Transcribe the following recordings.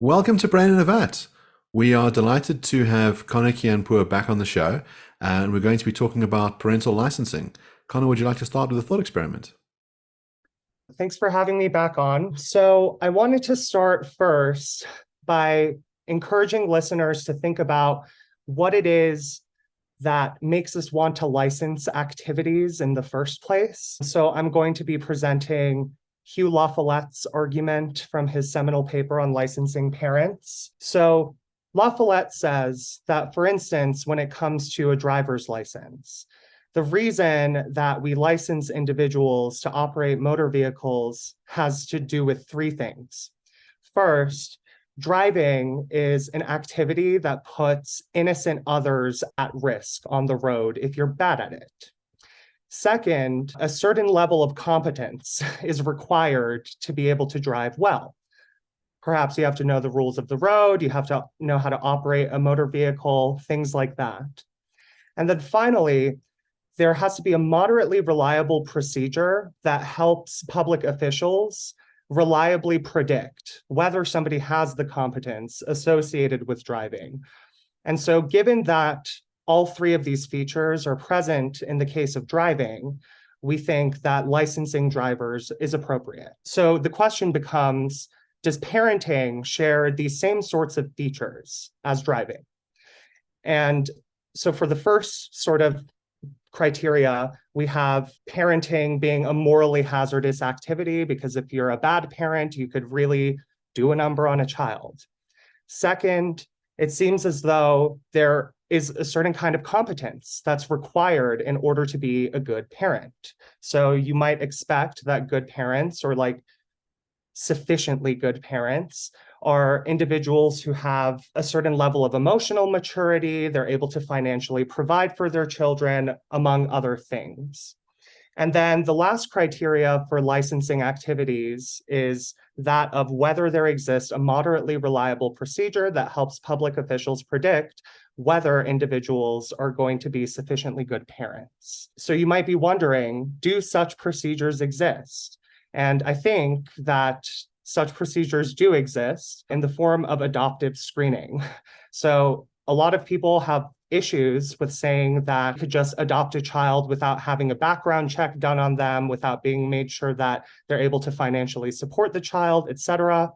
Welcome to Brain in a Vat. We are delighted to have Connor Kianpour back on the show, and we're going to be talking about parental licensing. Connor, would you like to start with a thought experiment? Thanks for having me back on. So I wanted to start first by encouraging listeners to think about what it is that makes us want to license activities in the first place. So I'm going to be presenting Hugh LaFollette's argument from his seminal paper on licensing parents. So LaFollette says that, for instance, when it comes to a driver's license, the reason that we license individuals to operate motor vehicles has to do with three things. First, driving is an activity that puts innocent others at risk on the road if you're bad at it. Second, a certain level of competence is required to be able to drive well. Perhaps you have to know the rules of the road, you have to know how to operate a motor vehicle, things like that. And then finally, there has to be a moderately reliable procedure that helps public officials reliably predict whether somebody has the competence associated with driving. And so given that all three of these features are present in the case of driving, we think that licensing drivers is appropriate. So the question becomes, does parenting share these same sorts of features as driving? And so for the first sort of criteria, we have parenting being a morally hazardous activity, because if you're a bad parent, you could really do a number on a child. Second, it seems as though there is a certain kind of competence that's required in order to be a good parent. So you might expect that good parents, or like sufficiently good parents, are individuals who have a certain level of emotional maturity, they're able to financially provide for their children, among other things. And then the last criteria for licensing activities is that of whether there exists a moderately reliable procedure that helps public officials predict whether individuals are going to be sufficiently good parents. So you might be wondering, do such procedures exist? And I think that such procedures do exist in the form of adoptive screening. So a lot of people have issues with saying that you could just adopt a child without having a background check done on them, without being made sure that they're able to financially support the child, et cetera.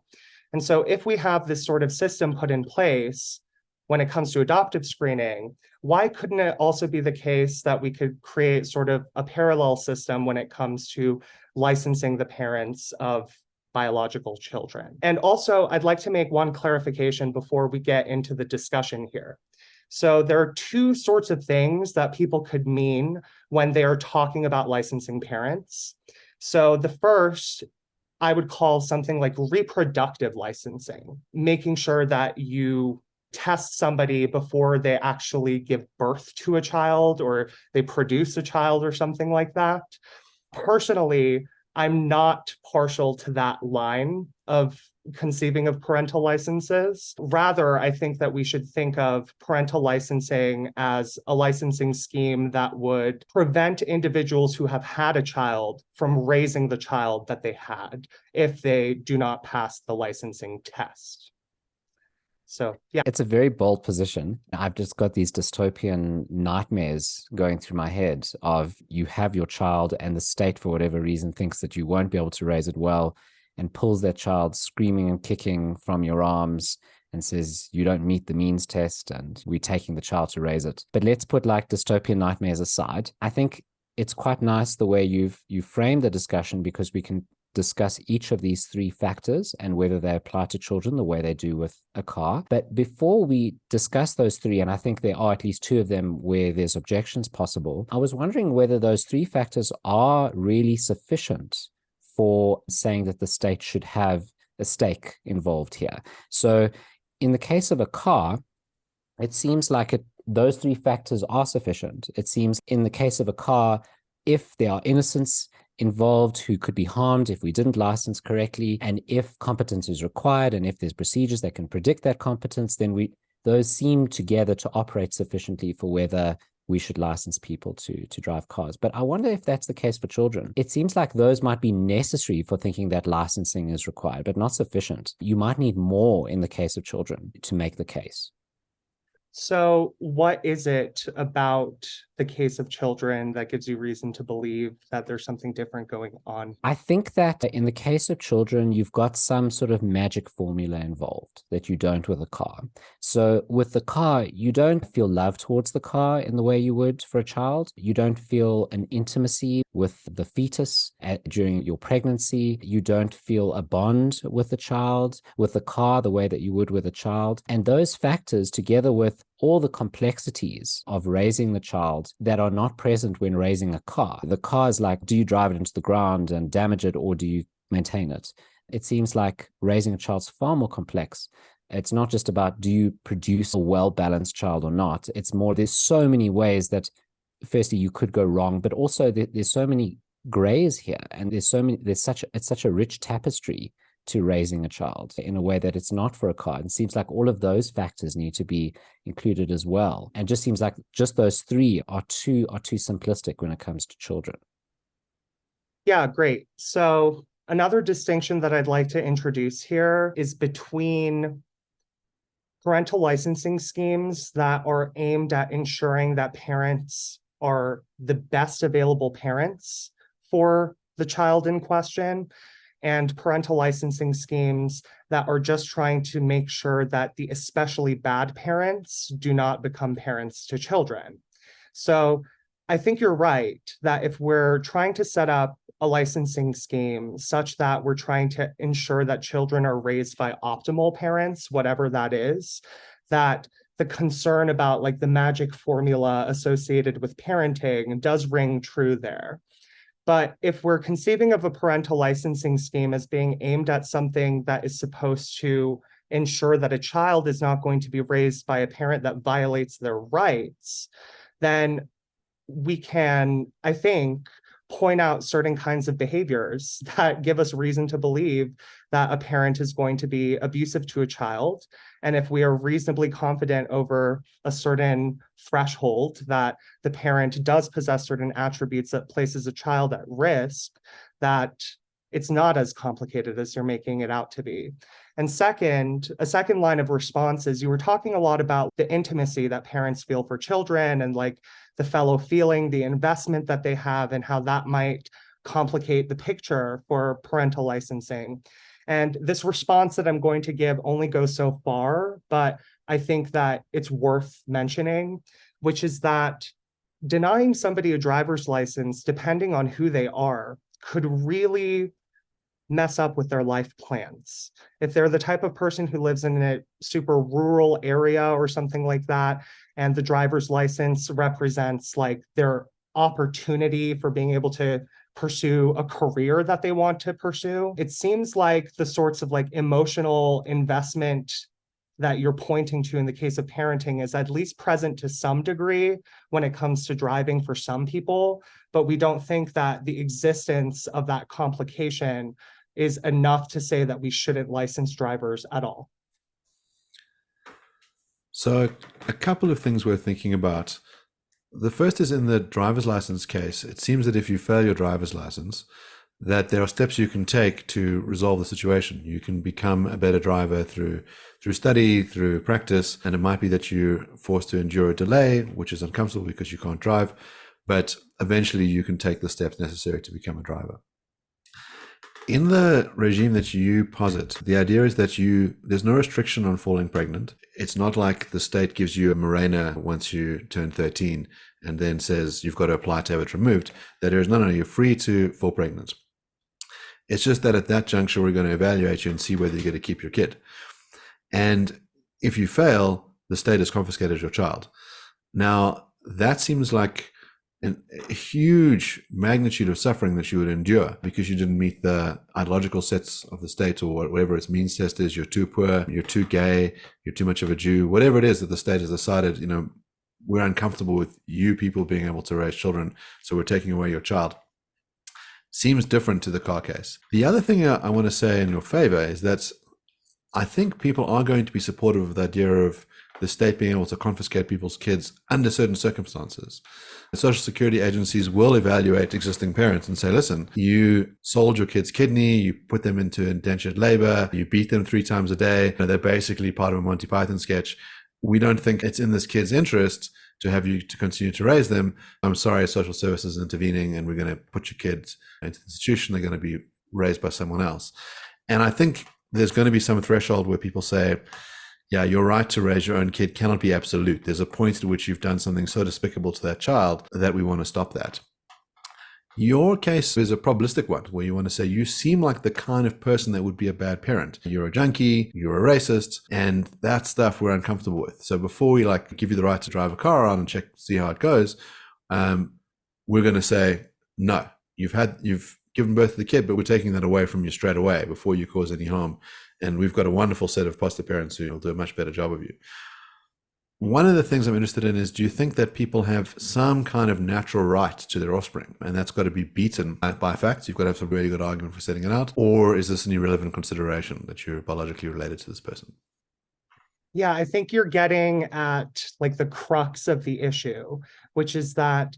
And so if we have this sort of system put in place when it comes to adoptive screening, why couldn't it also be the case that we could create sort of a parallel system when it comes to licensing the parents of biological children? And also, I'd like to make one clarification before we get into the discussion here. So there are two sorts of things that people could mean when they are talking about licensing parents. So the first, I would call something like reproductive licensing, making sure that you test somebody before they actually give birth to a child or they produce a child or something like that. Personally, I'm not partial to that line of conceiving of parental licenses. Rather, I think that we should think of parental licensing as a licensing scheme that would prevent individuals who have had a child from raising the child that they had if they do not pass the licensing test. So, yeah. It's a very bold position. I've just got these dystopian nightmares going through my head of you have your child and the state, for whatever reason, thinks that you won't be able to raise it well and pulls that child screaming and kicking from your arms and says, you don't meet the means test and we're taking the child to raise it. But let's put like dystopian nightmares aside. I think it's quite nice the way you've framed the discussion, because we can discuss each of these three factors and whether they apply to children the way they do with a car. But before we discuss those three, and I think there are at least two of them where there's objections possible, I was wondering whether those three factors are really sufficient for saying that the state should have a stake involved here. So in the case of a car, it seems like those three factors are sufficient. It seems in the case of a car, if there are innocents involved who could be harmed if we didn't license correctly, and if competence is required, and if there's procedures that can predict that competence, then those seem together to operate sufficiently for whether we should license people to drive cars. But I wonder if that's the case for children. It seems like those might be necessary for thinking that licensing is required, but not sufficient. You might need more in the case of children to make the case. So what is it about the case of children that gives you reason to believe that there's something different going on? I think that in the case of children, you've got some sort of magic formula involved that you don't with a car. So with the car, you don't feel love towards the car in the way you would for a child. You don't feel an intimacy with the fetus during your pregnancy. You don't feel a bond with the child, with the car, the way that you would with a child. And those factors, together with all the complexities of raising the child that are not present when raising a car. The car is like, do you drive it into the ground and damage it, or do you maintain it? It seems like raising a child's far more complex. It's not just about, do you produce a well-balanced child or not? It's more, there's so many ways that, firstly, you could go wrong, but also there's so many grays here, and it's such a rich tapestry to raising a child in a way that it's not for a car. It seems like all of those factors need to be included as well. And just seems like just those three are too simplistic when it comes to children. Yeah, great. So another distinction that I'd like to introduce here is between parental licensing schemes that are aimed at ensuring that parents are the best available parents for the child in question, and parental licensing schemes that are just trying to make sure that the especially bad parents do not become parents to children. So I think you're right that if we're trying to set up a licensing scheme such that we're trying to ensure that children are raised by optimal parents, whatever that is, that the concern about like the magic formula associated with parenting does ring true there. But if we're conceiving of a parental licensing scheme as being aimed at something that is supposed to ensure that a child is not going to be raised by a parent that violates their rights, then we can, I think, point out certain kinds of behaviors that give us reason to believe that a parent is going to be abusive to a child. And if we are reasonably confident over a certain threshold that the parent does possess certain attributes that places a child at risk, that it's not as complicated as you're making it out to be. And second, a second line of response is you were talking a lot about the intimacy that parents feel for children and like the fellow feeling, the investment that they have, and how that might complicate the picture for parental licensing. And this response that I'm going to give only goes so far, but I think that it's worth mentioning, which is that denying somebody a driver's license, depending on who they are, could really mess up with their life plans. If they're the type of person who lives in a super rural area or something like that, and the driver's license represents like their opportunity for being able to pursue a career that they want to pursue, it seems like the sorts of like emotional investment that you're pointing to in the case of parenting is at least present to some degree when it comes to driving for some people, but we don't think that the existence of that complication is enough to say that we shouldn't license drivers at all. So a couple of things worth thinking about. The first is in the driver's license case. It seems that if you fail your driver's license, that there are steps you can take to resolve the situation. You can become a better driver through study, through practice, and it might be that you're forced to endure a delay, which is uncomfortable because you can't drive, but eventually you can take the steps necessary to become a driver. In the regime that you posit, the idea is that there's no restriction on falling pregnant. It's not like the state gives you a Mirena once you turn 13 and then says you've got to apply to have it removed. That is, no, you're free to fall pregnant. It's just that at that juncture, we're going to evaluate you and see whether you get to keep your kid. And if you fail, the state has confiscated your child. Now, that seems like a huge magnitude of suffering that you would endure because you didn't meet the ideological sets of the state, or whatever its means test is. You're too poor, you're too gay, you're too much of a Jew, whatever it is that the state has decided, we're uncomfortable with you people being able to raise children, so we're taking away your child. Seems different to the car case. The other thing I want to say in your favor is that I think people are going to be supportive of the idea of the state being able to confiscate people's kids under certain circumstances. Social security agencies will evaluate existing parents and say, listen, you sold your kid's kidney, you put them into indentured labor, you beat them 3 times a day. They're basically part of a Monty Python sketch. We don't think it's in this kid's interest to have you to continue to raise them. I'm sorry, social services is intervening and we're going to put your kids into the institution. They're going to be raised by someone else. And I think there's going to be some threshold where people say, yeah, your right to raise your own kid cannot be absolute. There's a point at which you've done something so despicable to that child that we want to stop that. Your case is a probabilistic one where you want to say you seem like the kind of person that would be a bad parent. You're a junkie, you're a racist, and that stuff we're uncomfortable with. So before we give you the right to drive a car around and see how it goes, we're going to say, no, you've given birth to the kid, but we're taking that away from you straight away before you cause any harm. And we've got a wonderful set of foster parents who will do a much better job of you. One of the things I'm interested in is, do you think that people have some kind of natural right to their offspring? And that's got to be beaten by facts. You've got to have some really good argument for setting it out. Or is this an irrelevant consideration that you're biologically related to this person? Yeah, I think you're getting at the crux of the issue, which is that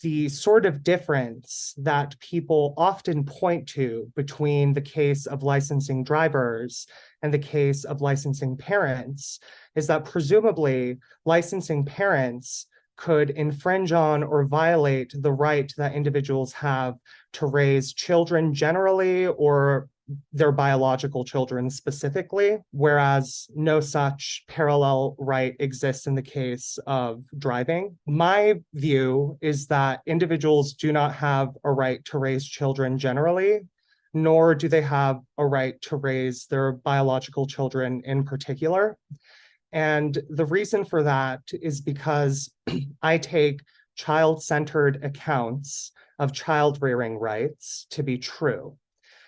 the sort of difference that people often point to between the case of licensing drivers and the case of licensing parents is that presumably licensing parents could infringe on or violate the right that individuals have to raise children generally or their biological children specifically, whereas no such parallel right exists in the case of driving. My view is that individuals do not have a right to raise children generally, nor do they have a right to raise their biological children in particular. And the reason for that is because I take child-centered accounts of child-rearing rights to be true.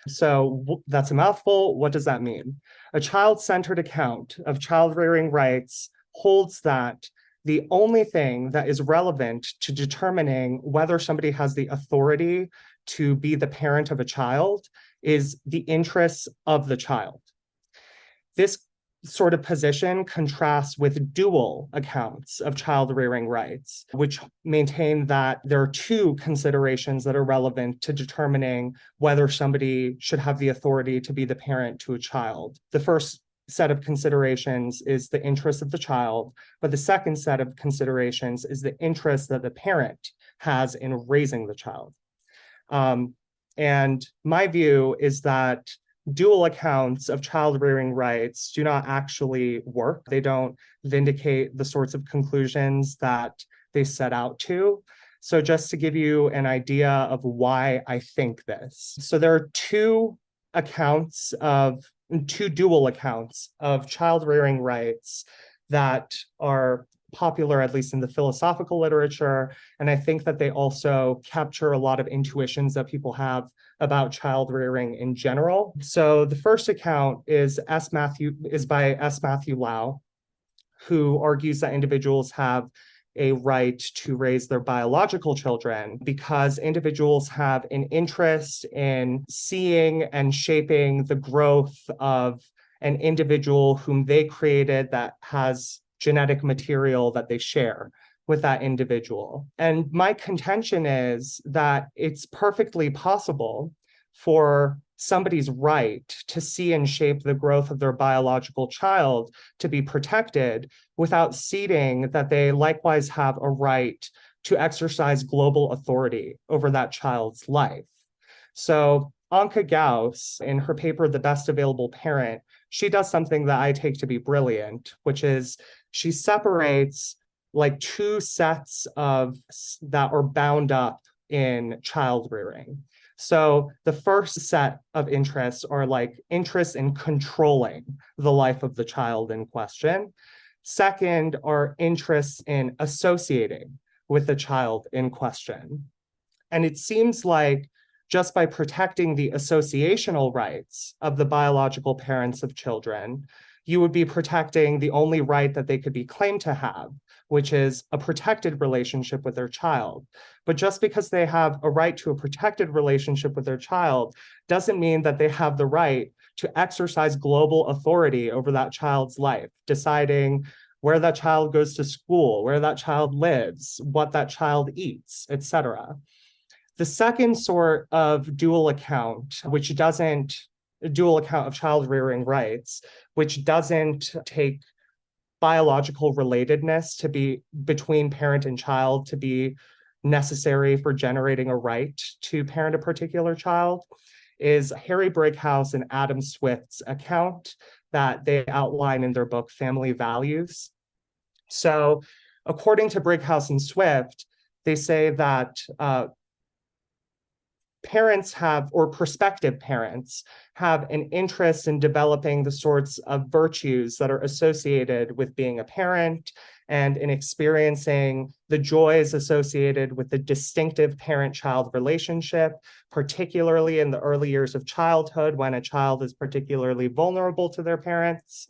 So that's a mouthful. What does that mean? A child-centered account of child-rearing rights holds that the only thing that is relevant to determining whether somebody has the authority to be the parent of a child is the interests of the child. This sort of position contrasts with dual accounts of child-rearing rights, which maintain that there are 2 considerations that are relevant to determining whether somebody should have the authority to be the parent to a child. The first set of considerations is the interest of the child, but the second set of considerations is the interest that the parent has in raising the child. And my view is that dual accounts of child-rearing rights do not actually work. They don't vindicate the sorts of conclusions that they set out to. So just to give you an idea of why I think this. So there are 2 dual accounts of child-rearing rights that are popular, at least in the philosophical literature. And I think that they also capture a lot of intuitions that people have about child rearing in general. So the first account is by S. Matthew Lau, who argues that individuals have a right to raise their biological children because individuals have an interest in seeing and shaping the growth of an individual whom they created that has genetic material that they share with that individual. And my contention is that it's perfectly possible for somebody's right to see and shape the growth of their biological child to be protected without ceding that they likewise have a right to exercise global authority over that child's life. So Anke Gauss, in her paper, The Best Available Parent, she does something that I take to be brilliant, which is she separates 2 sets of that are bound up in child rearing. So the first set of interests are interests in controlling the life of the child in question. Second are interests in associating with the child in question. And it seems like just by protecting the associational rights of the biological parents of children, you would be protecting the only right that they could be claimed to have, which is a protected relationship with their child. But just because they have a right to a protected relationship with their child doesn't mean that they have the right to exercise global authority over that child's life, deciding where that child goes to school, where that child lives, what that child eats, etc. The second sort of dual account of child rearing rights, which doesn't take biological relatedness to be between parent and child to be necessary for generating a right to parent a particular child, is Harry Brighouse and Adam Swift's account that they outline in their book, Family Values. So according to Brighouse and Swift, they say that parents have, or prospective parents have, an interest in developing the sorts of virtues that are associated with being a parent and in experiencing the joys associated with the distinctive parent-child relationship, particularly in the early years of childhood when a child is particularly vulnerable to their parents.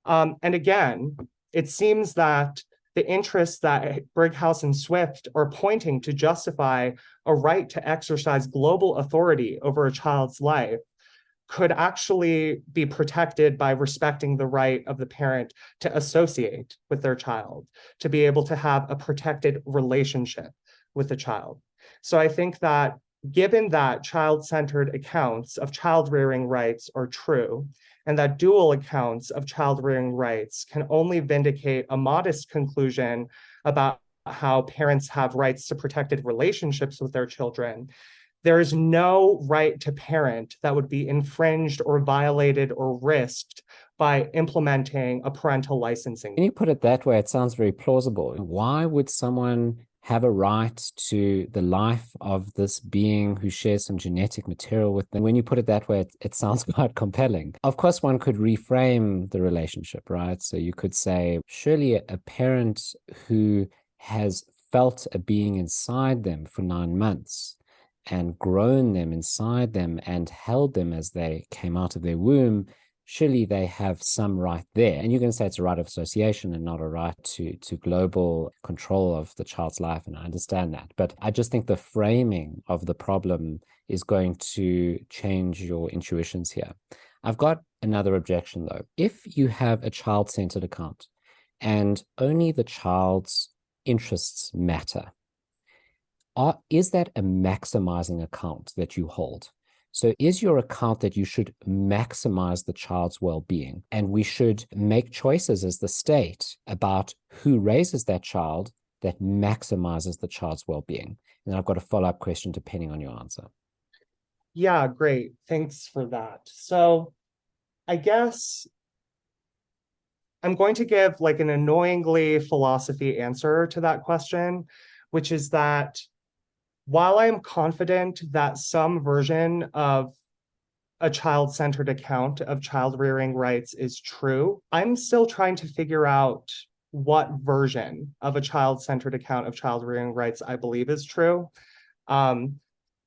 And again, it seems that the interests that Brighouse and Swift are pointing to justify a right to exercise global authority over a child's life could actually be protected by respecting the right of the parent to associate with their child, to be able to have a protected relationship with the child. So I think that given that child-centered accounts of child rearing rights are true, and that dual accounts of child rearing rights can only vindicate a modest conclusion about how parents have rights to protected relationships with their children, there is no right to parent that would be infringed or violated or risked by implementing a parental licensing. When you put it that way, it sounds very plausible. Why would someone have a right to the life of this being who shares some genetic material with them? When you put it that way, it sounds quite compelling. Of course, one could reframe the relationship, right? So you could say, surely a parent who has felt a being inside them for 9 months and grown them inside them and held them as they came out of their womb, surely they have some right there. And you can say it's a right of association and not a right to global control of the child's life. And I understand that. But I just think the framing of the problem is going to change your intuitions here. I've got another objection, though. If you have a child-centered account and only the child's interests matter, is that a maximizing account that you hold? So is your account that you should maximize the child's well-being, and we should make choices as the state about who raises that child that maximizes the child's well-being? And then I've got a follow-up question depending on your answer. Yeah, great. Thanks for that. So I guess I'm going to give like an annoyingly philosophy answer to that question, which is that while I'm confident that some version of a child-centered account of child rearing rights is true, I'm still trying to figure out what version of a child-centered account of child rearing rights I believe is true.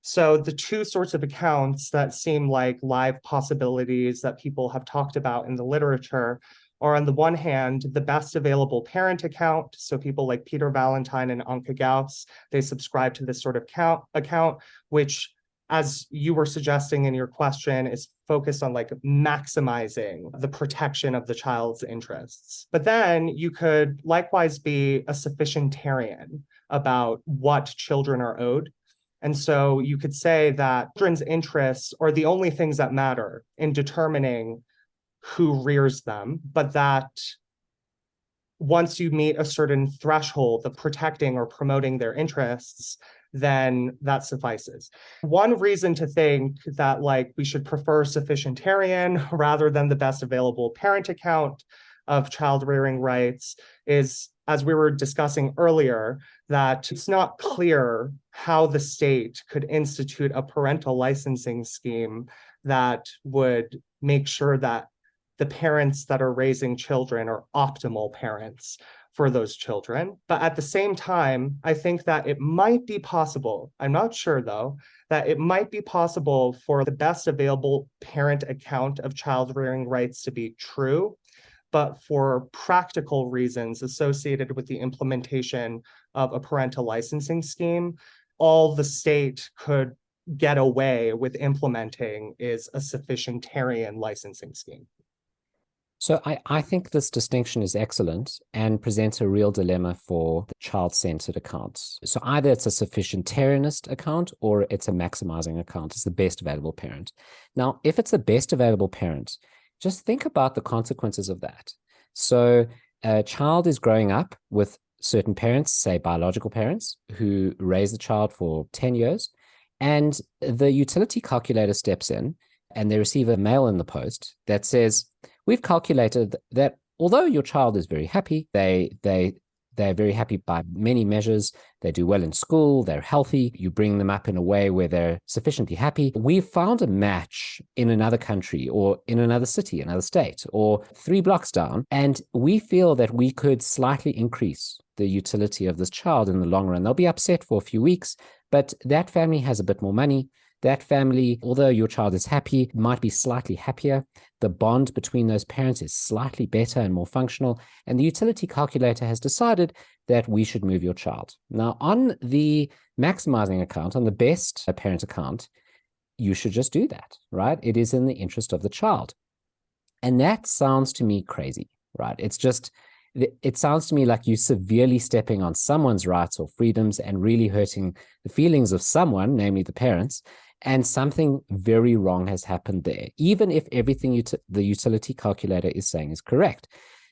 So the two sorts of accounts that seem like live possibilities that people have talked about in the literature are, on the one hand, the best available parent account. So people like Peter Valentine and Anke Gauss, they subscribe to this sort of account, which, as you were suggesting in your question, is focused on like maximizing the protection of the child's interests. But then you could likewise be a sufficientarian about what children are owed. And so you could say that children's interests are the only things that matter in determining who rears them, but that once you meet a certain threshold of protecting or promoting their interests, then that suffices. One reason to think that like we should prefer sufficientarian rather than the best available parent account of child rearing rights is, as we were discussing earlier, that it's not clear how the state could institute a parental licensing scheme that would make sure that the parents that are raising children are optimal parents for those children. But at the same time, I think that it might be possible, I'm not sure though, that it might be possible for the best available parent account of child rearing rights to be true, but for practical reasons associated with the implementation of a parental licensing scheme, all the state could get away with implementing is a sufficientarian licensing scheme. So I think this distinction is excellent and presents a real dilemma for the child-centered accounts. So either it's a sufficientarianist account or it's a maximizing account. It's the best available parent. Now, if it's the best available parent, just think about the consequences of that. So a child is growing up with certain parents, say biological parents, who raise the child for 10 years, and the utility calculator steps in and they receive a mail in the post that says, we've calculated that although your child is very happy, they're very happy by many measures, they do well in school, they're healthy, you bring them up in a way where they're sufficiently happy. We've found a match in another country or in another city, another state, or 3 blocks down, and we feel that we could slightly increase the utility of this child in the long run. They'll be upset for a few weeks, but that family has a bit more money. That family, although your child is happy, might be slightly happier. The bond between those parents is slightly better and more functional. And the utility calculator has decided that we should move your child. Now, on the maximizing account, on the best parent account, you should just do that, right? It is in the interest of the child. And that sounds to me crazy, right? It sounds to me like you're severely stepping on someone's rights or freedoms and really hurting the feelings of someone, namely the parents, and something very wrong has happened there, even if everything the utility calculator is saying is correct.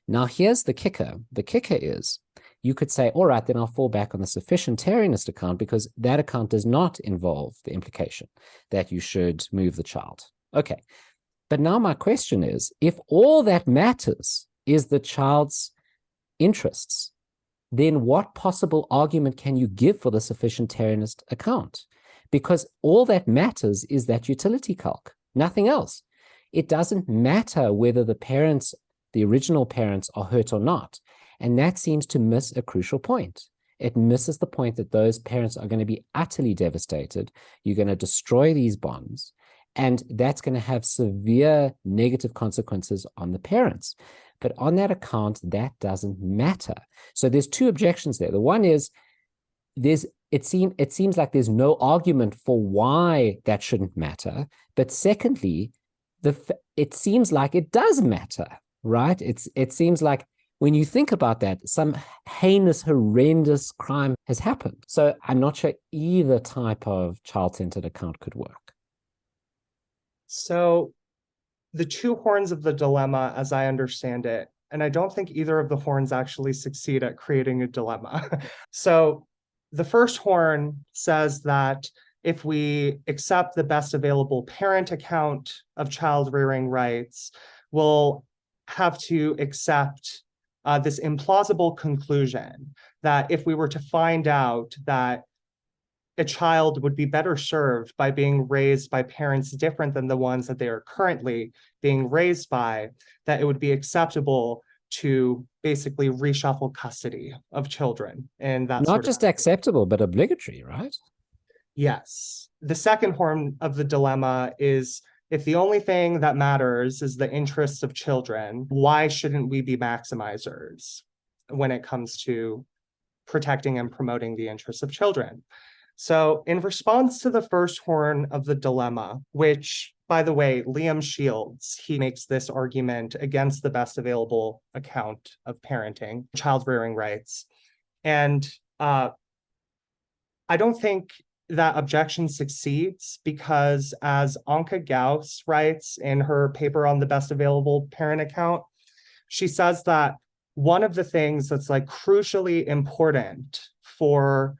Now, here's the kicker. The kicker is you could say, all right, then I'll fall back on the sufficientarianist account because that account does not involve the implication that you should move the child. Okay. But now my question is, if all that matters is the child's interests, then what possible argument can you give for the sufficientarianist account? Because all that matters is that utility calc, nothing else. It doesn't matter whether the original parents are hurt or not. And that seems to miss a crucial point. It misses the point that those parents are going to be utterly devastated. You're going to destroy these bonds, and that's going to have severe negative consequences on the parents. But on that account, that doesn't matter. So there's 2 objections there. The one is it seems like there's no argument for why that shouldn't matter. But secondly, it seems like it does matter, right? It seems like when you think about that, some heinous, horrendous crime has happened. So I'm not sure either type of child-centered account could work. So the 2 horns of the dilemma, as I understand it, and I don't think either of the horns actually succeed at creating a dilemma. So the first horn says that if we accept the best available parent account of child rearing rights, we'll have to accept this implausible conclusion that if we were to find out that a child would be better served by being raised by parents different than the ones that they are currently being raised by, that it would be acceptable to basically reshuffle custody of children. And that's not just acceptable, but obligatory, right? Yes. The second horn of the dilemma is, if the only thing that matters is the interests of children, why shouldn't we be maximizers when it comes to protecting and promoting the interests of children? So in response to the first horn of the dilemma, which, by the way, Liam Shields, he makes this argument against the best available account of parenting, child rearing rights. And I don't think that objection succeeds because, as Anka Gauss writes in her paper on the best available parent account, she says that one of the things that's like crucially important for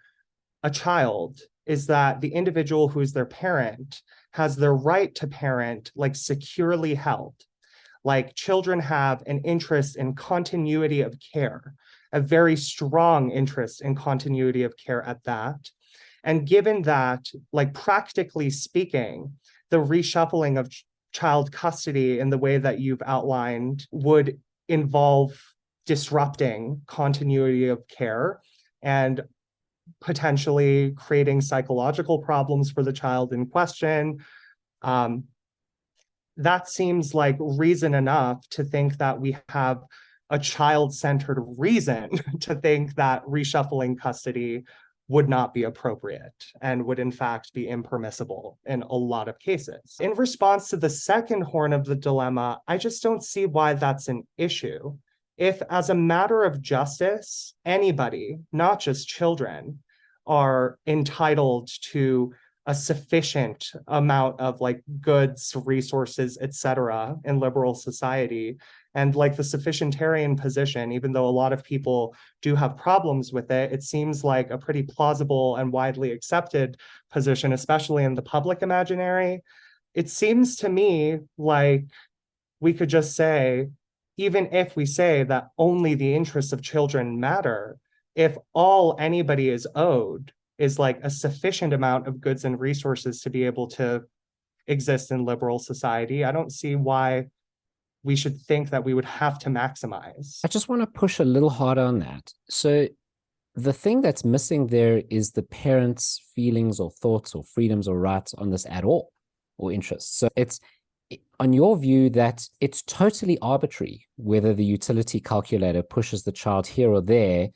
a child is that the individual who is their parent has their right to parent like securely held. Like, children have an interest in continuity of care, a very strong interest in continuity of care at that. And given that, like, practically speaking, the reshuffling of child custody in the way that you've outlined would involve disrupting continuity of care and potentially creating psychological problems for the child in question. That seems like reason enough to think that we have a child-centered reason to think that reshuffling custody would not be appropriate and would in fact be impermissible in a lot of cases. In response to the second horn of the dilemma, I just don't see why that's an issue. If, as a matter of justice, anybody, not just children, are entitled to a sufficient amount of like goods, resources, etc. in liberal society, and like the sufficientarian position, even though a lot of people do have problems with it, it seems like a pretty plausible and widely accepted position, especially in the public imaginary. It seems to me like we could just say, even if we say that only the interests of children matter, if all anybody is owed is like a sufficient amount of goods and resources to be able to exist in liberal society, I don't see why we should think that we would have to maximize. I just want to push a little harder on that. So the thing that's missing there is the parents' feelings or thoughts or freedoms or rights on this at all, or interests. So it's on your view that it's totally arbitrary whether the utility calculator pushes the child here or there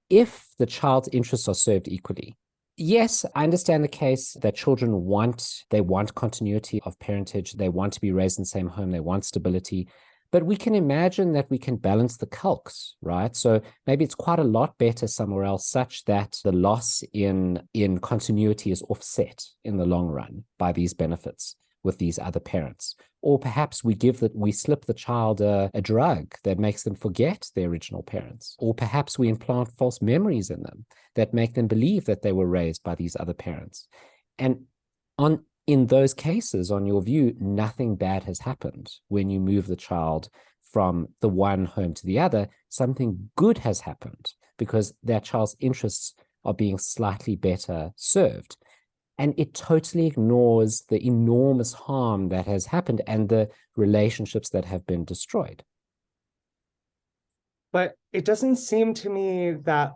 if the child's interests are served equally. Yes, I understand the case that children want continuity of parentage. They want to be raised in the same home. They want stability. But we can imagine that we can balance the calcs, right? So maybe it's quite a lot better somewhere else, such that the loss in continuity is offset in the long run by these benefits with these other parents. Or perhaps we slip the child a drug that makes them forget their original parents. Or perhaps we implant false memories in them that make them believe that they were raised by these other parents. And in those cases, on your view, nothing bad has happened when you move the child from the one home to the other. Something good has happened because that child's interests are being slightly better served. And it totally ignores the enormous harm that has happened and the relationships that have been destroyed. But it doesn't seem to me that...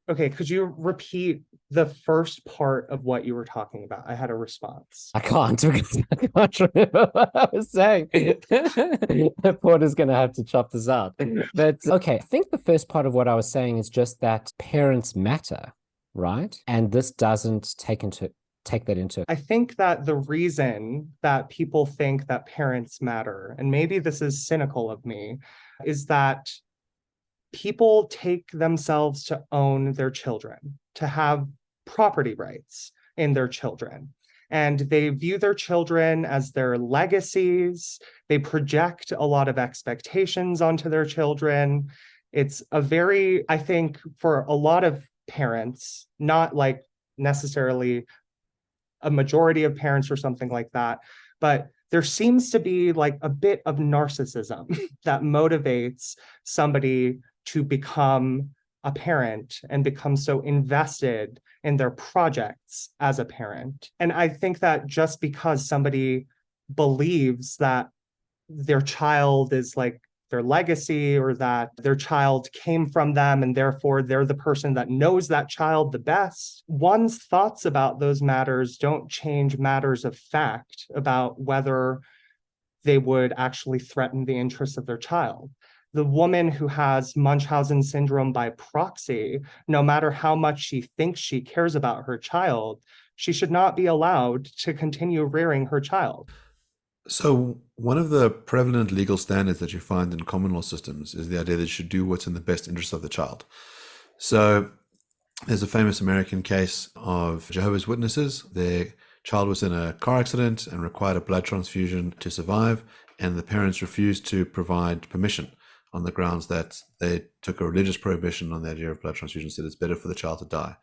Okay, could you repeat the first part of what you were talking about? I had a response. I can't because I can't remember what I was saying. The Porter's going to have to chop this out. But okay, I think the first part of what I was saying is just that parents matter, right? And this doesn't take that into. I think that the reason that people think that parents matter, and maybe this is cynical of me, is that people take themselves to own their children, to have property rights in their children. And they view their children as their legacies. They project a lot of expectations onto their children. It's a very, I think, for a lot of parents, not like necessarily a majority of parents or something like that, but there seems to be like a bit of narcissism that motivates somebody to become a parent and become so invested in their projects as a parent. And I think that just because somebody believes that their child is like their legacy or that their child came from them and therefore they're the person that knows that child the best, one's thoughts about those matters don't change matters of fact about whether they would actually threaten the interests of their child. The woman who has Munchausen syndrome by proxy, no matter how much she thinks she cares about her child, she should not be allowed to continue rearing her child. So one of the prevalent legal standards that you find in common law systems is the idea that you should do what's in the best interest of the child. So there's a famous American case of Jehovah's Witnesses. Their child was in a car accident and required a blood transfusion to survive, and the parents refused to provide permission on the grounds that they took a religious prohibition on the idea of blood transfusion, said it's better for the child to die.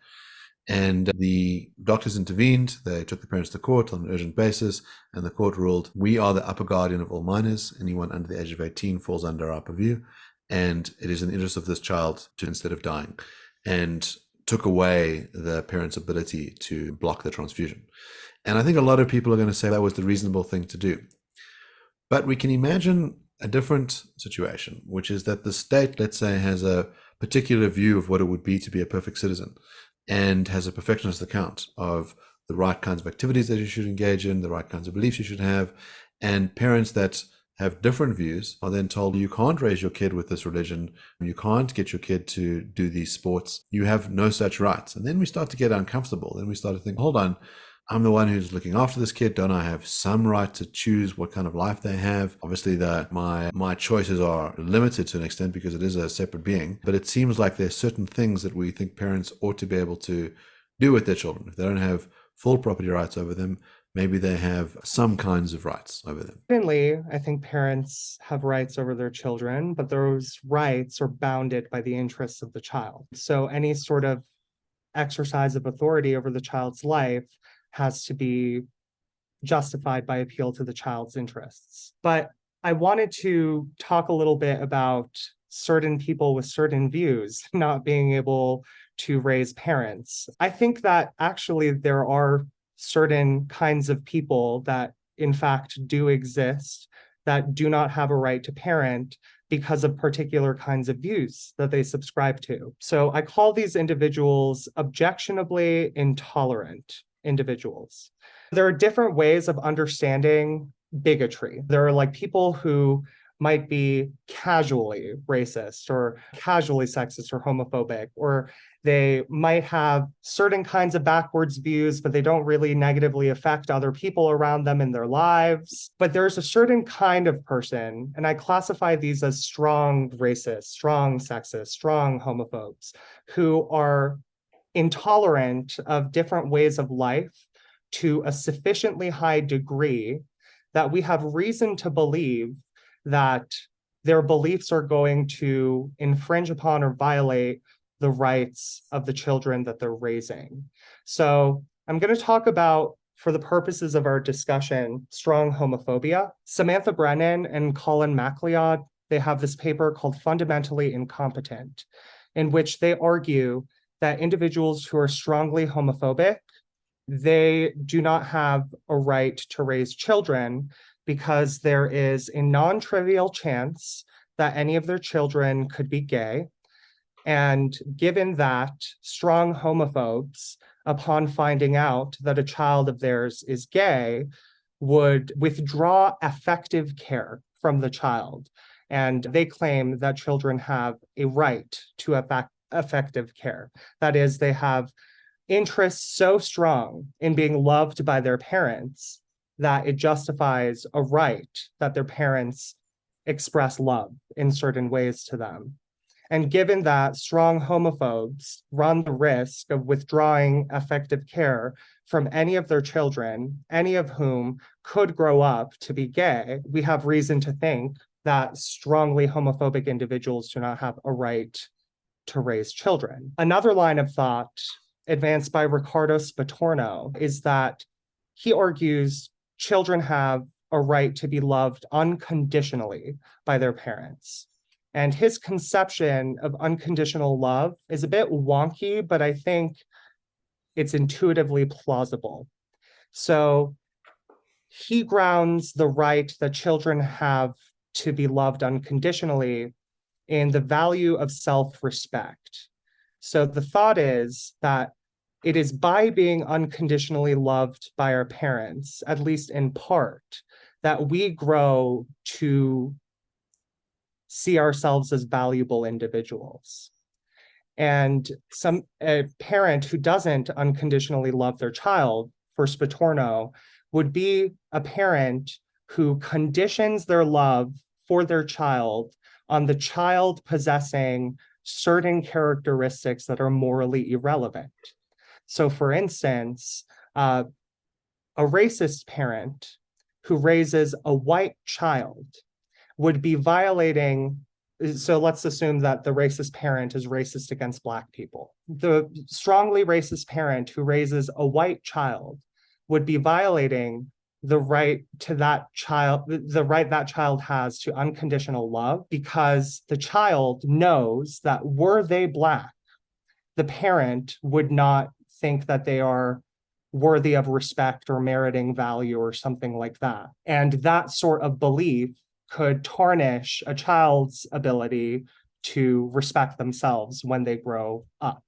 And the doctors intervened. They took the parents to court on an urgent basis, and the court ruled, we are the upper guardian of all minors. Anyone under the age of 18 falls under our purview, and it is in the interest of this child to, instead of dying, and took away the parents' ability to block the transfusion. And I think a lot of people are going to say that was the reasonable thing to do. But we can imagine a different situation, which is that the state, let's say, has a particular view of what it would be to be a perfect citizen and has a perfectionist account of the right kinds of activities that you should engage in, the right kinds of beliefs you should have, and parents that have different views are then told you can't raise your kid with this religion, you can't get your kid to do these sports, you have no such rights. And then we start to get uncomfortable. Then we start to think, hold on, I'm the one who's looking after this kid. Don't I have some right to choose what kind of life they have? Obviously, my choices are limited to an extent because it is a separate being. But it seems like there's certain things that we think parents ought to be able to do with their children. If they don't have full property rights over them, maybe they have some kinds of rights over them. Certainly, I think parents have rights over their children, but those rights are bounded by the interests of the child. So any sort of exercise of authority over the child's life has to be justified by appeal to the child's interests. But I wanted to talk a little bit about certain people with certain views not being able to raise parents. I think that actually there are certain kinds of people that in fact do exist that do not have a right to parent because of particular kinds of views that they subscribe to. So I call these individuals objectionably intolerant individuals. There are different ways of understanding bigotry. There are like people who might be casually racist or casually sexist or homophobic, or they might have certain kinds of backwards views, but they don't really negatively affect other people around them in their lives. But there's a certain kind of person, and I classify these as strong racists, strong sexist, strong homophobes, who are intolerant of different ways of life to a sufficiently high degree that we have reason to believe that their beliefs are going to infringe upon or violate the rights of the children that they're raising. So I'm going to talk about, for the purposes of our discussion, strong homophobia. Samantha Brennan and Colin MacLeod, they have this paper called Fundamentally Incompetent, in which they argue that individuals who are strongly homophobic, they do not have a right to raise children because there is a non-trivial chance that any of their children could be gay. And given that, strong homophobes, upon finding out that a child of theirs is gay, would withdraw effective care from the child. And they claim that children have a right to effective care. That is, they have interests so strong in being loved by their parents that it justifies a right that their parents express love in certain ways to them. And given that strong homophobes run the risk of withdrawing effective care from any of their children, any of whom could grow up to be gay, we have reason to think that strongly homophobic individuals do not have a right to raise children. Another line of thought advanced by Ricardo Spatorno is that he argues children have a right to be loved unconditionally by their parents. And his conception of unconditional love is a bit wonky, but I think it's intuitively plausible. So he grounds the right that children have to be loved unconditionally in the value of self-respect. So the thought is that it is by being unconditionally loved by our parents, at least in part, that we grow to see ourselves as valuable individuals. And a parent who doesn't unconditionally love their child, for Spatorno, would be a parent who conditions their love for their child on the child possessing certain characteristics that are morally irrelevant. So for instance, a racist parent who raises a white child would be violating, so let's assume that the racist parent is racist against Black people. The strongly racist parent who raises a white child would be violating the right to that child, the right that child has to unconditional love, because the child knows that were they Black, the parent would not think that they are worthy of respect or meriting value or something like that. And that sort of belief could tarnish a child's ability to respect themselves when they grow up.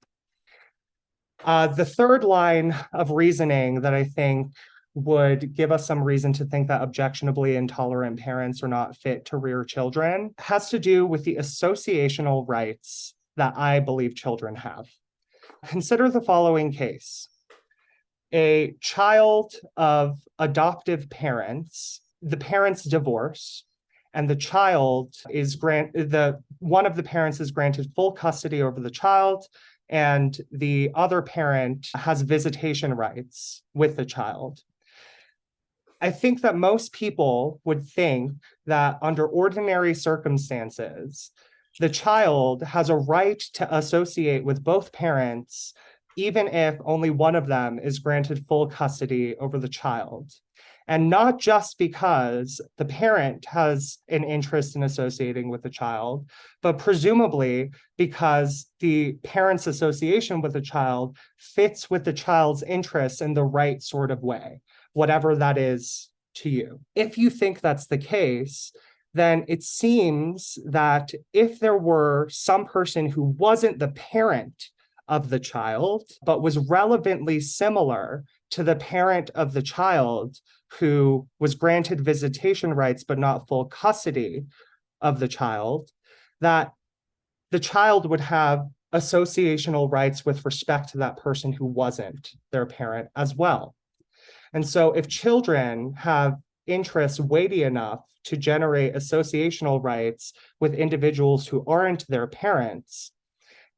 The third line of reasoning that I think would give us some reason to think that objectionably intolerant parents are not fit to rear children has to do with the associational rights that I believe children have. Consider the following case. A child of adoptive parents, the parents divorce, and the child is one of the parents is granted full custody over the child, and the other parent has visitation rights with the child. I think that most people would think that under ordinary circumstances, the child has a right to associate with both parents, even if only one of them is granted full custody over the child. And not just because the parent has an interest in associating with the child, but presumably because the parent's association with the child fits with the child's interests in the right sort of way, whatever that is to you. If you think that's the case, then it seems that if there were some person who wasn't the parent of the child, but was relevantly similar to the parent of the child who was granted visitation rights but not full custody of the child, that the child would have associational rights with respect to that person who wasn't their parent as well. And so if children have interests weighty enough to generate associational rights with individuals who aren't their parents,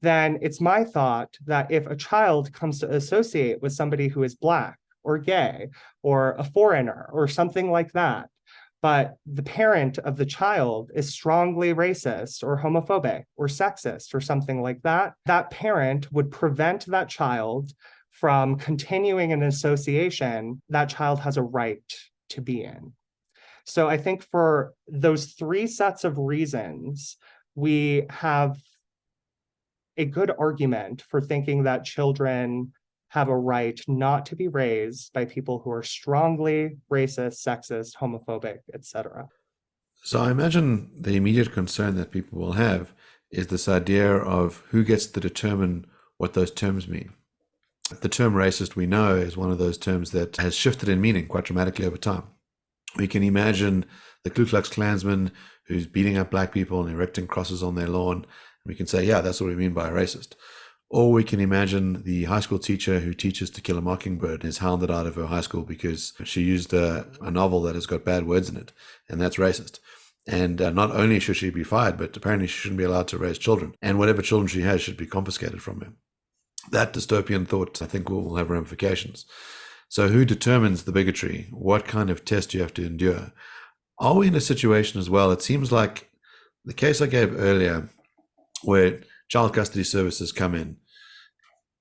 then it's my thought that if a child comes to associate with somebody who is Black or gay or a foreigner or something like that, but the parent of the child is strongly racist or homophobic or sexist or something like that, that parent would prevent that child from continuing an association that child has a right to be in. So I think for those three sets of reasons, we have a good argument for thinking that children have a right not to be raised by people who are strongly racist, sexist, homophobic, etc. So I imagine the immediate concern that people will have is this idea of who gets to determine what those terms mean. The term racist, we know, is one of those terms that has shifted in meaning quite dramatically over time. We can imagine the Ku Klux Klansman who's beating up Black people and erecting crosses on their lawn. We can say, yeah, that's what we mean by a racist. Or we can imagine the high school teacher who teaches To Kill a Mockingbird and is hounded out of her high school because she used a novel that has got bad words in it, and that's racist. And not only should she be fired, but apparently she shouldn't be allowed to raise children. And whatever children she has should be confiscated from her. That dystopian thought, I think, will have ramifications. So who determines the bigotry? What kind of test do you have to endure? Are we in a situation as well? It seems like the case I gave earlier, where child custody services come in,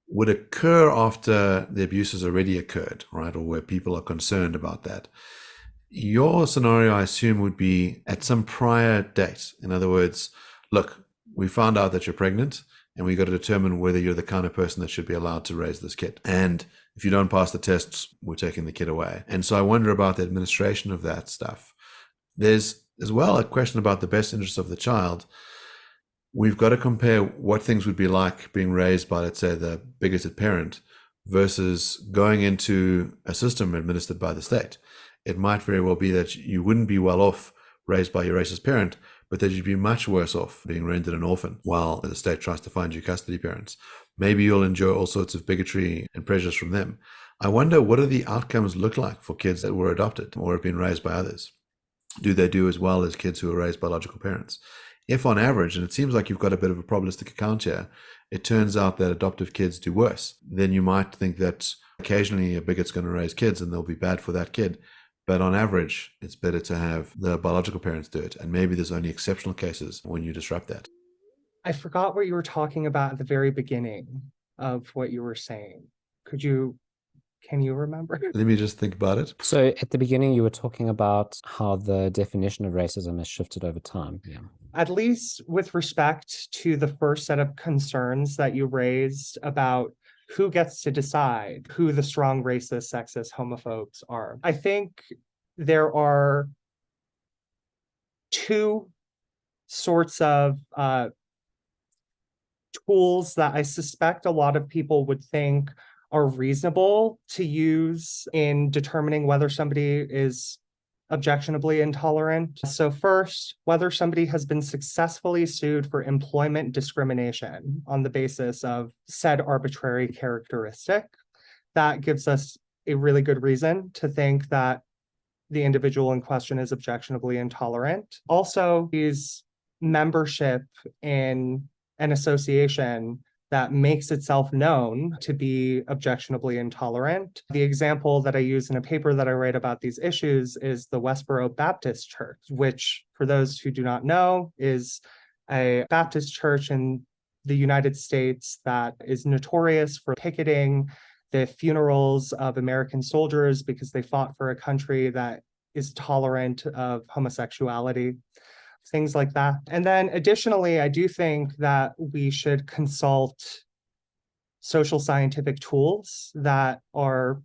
would occur after the abuse has already occurred, right? Or where people are concerned about that. Your scenario, I assume, would be at some prior date. In other words, look, we found out that you're pregnant, and we got to determine whether you're the kind of person that should be allowed to raise this kid. And if you don't pass the tests, we're taking the kid away. And so I wonder about the administration of that stuff. There's as well a question about the best interest of the child. We've got to compare what things would be like being raised by, let's say, the bigoted parent versus going into a system administered by the state. It might very well be that you wouldn't be well off raised by your racist parent, but that you'd be much worse off being rendered an orphan while the state tries to find you custody parents. Maybe you'll endure all sorts of bigotry and pressures from them. I wonder, what do the outcomes look like for kids that were adopted or have been raised by others? Do they do as well as kids who are raised by biological parents? If on average, and it seems like you've got a bit of a probabilistic account here, it turns out that adoptive kids do worse, then you might think that occasionally a bigot's going to raise kids and they'll be bad for that kid. But on average, it's better to have the biological parents do it. And maybe there's only exceptional cases when you disrupt that. I forgot what you were talking about at the very beginning of what you were saying. Can you remember? Let me just think about it. So at the beginning, you were talking about how the definition of racism has shifted over time. Yeah. At least with respect to the first set of concerns that you raised about who gets to decide who the strong racist, sexist, homophobes are. I think there are two sorts of tools that I suspect a lot of people would think are reasonable to use in determining whether somebody is objectionably intolerant. So first, whether somebody has been successfully sued for employment discrimination on the basis of said arbitrary characteristic. That gives us a really good reason to think that the individual in question is objectionably intolerant. Also, is membership in an association that makes itself known to be objectionably intolerant. The example that I use in a paper that I write about these issues is the Westboro Baptist Church, which, for those who do not know, is a Baptist church in the United States that is notorious for picketing the funerals of American soldiers because they fought for a country that is tolerant of homosexuality, things like that. And then additionally, I do think that we should consult social scientific tools that are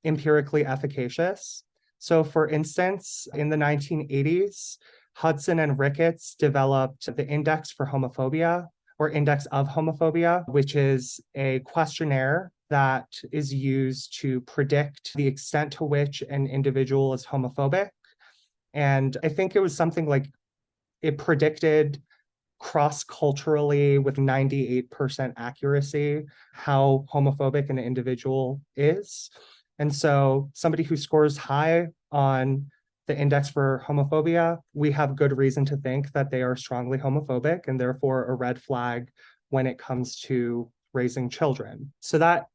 empirically efficacious. So for instance, in the 1980s, Hudson and Ricketts developed the Index for Homophobia, or Index of Homophobia, which is a questionnaire that is used to predict the extent to which an individual is homophobic. And I think it was something like it predicted cross-culturally with 98% accuracy how homophobic an individual is. And so somebody who scores high on the Index for Homophobia, we have good reason to think that they are strongly homophobic and therefore a red flag when it comes to raising children. So that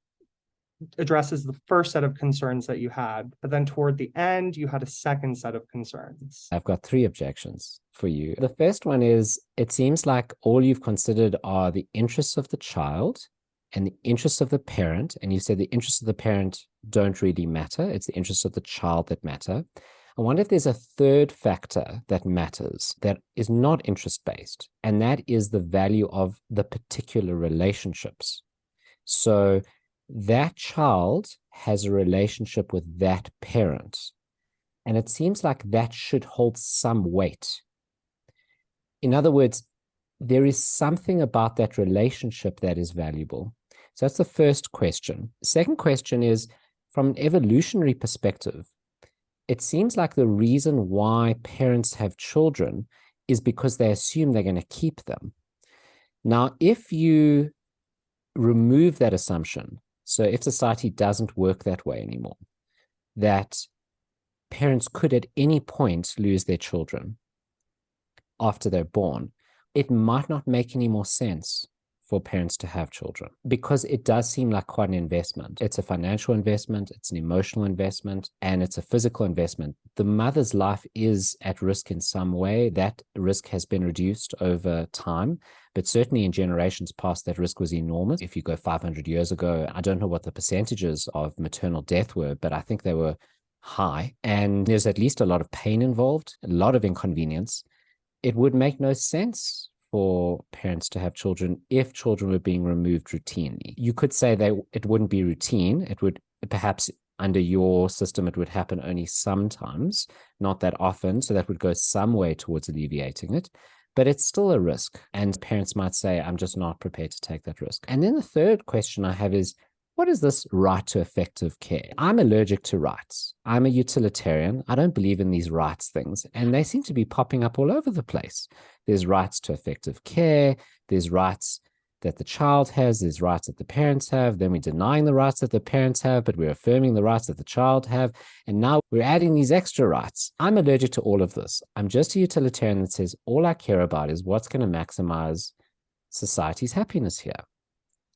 addresses the first set of concerns that you had, but then toward the end, you had a second set of concerns. I've got 3 objections for you. The first one is, it seems like all you've considered are the interests of the child and the interests of the parent, and you said the interests of the parent don't really matter. It's the interests of the child that matter. I wonder if there's a third factor that matters that is not interest-based, and that is the value of the particular relationships. So that child has a relationship with that parent, and it seems like that should hold some weight. In other words, there is something about that relationship that is valuable. So that's the first question. The second question is, from an evolutionary perspective, it seems like the reason why parents have children is because they assume they're going to keep them. Now, if you remove that assumption, so if society doesn't work that way anymore, that parents could at any point lose their children after they're born, it might not make any more sense for parents to have children, because it does seem like quite an investment. It's a financial investment, it's an emotional investment, and it's a physical investment. The mother's life is at risk in some way. That risk has been reduced over time, but certainly in generations past, that risk was enormous. If you go 500 years ago, I don't know what the percentages of maternal death were, but I think they were high, and there's at least a lot of pain involved, a lot of inconvenience. It would make no sense for parents to have children if children were being removed routinely. You could say that it wouldn't be routine. It would perhaps, under your system, it would happen only sometimes, not that often. So that would go some way towards alleviating it. But it's still a risk. And parents might say, I'm just not prepared to take that risk. And then the third question I have is, what is this right to effective care? I'm allergic to rights. I'm a utilitarian. I don't believe in these rights things, and they seem to be popping up all over the place. There's rights to effective care. There's rights that the child has. There's rights that the parents have. Then we're denying the rights that the parents have, but we're affirming the rights that the child have. And now we're adding these extra rights. I'm allergic to all of this. I'm just a utilitarian that says all I care about is what's going to maximize society's happiness here.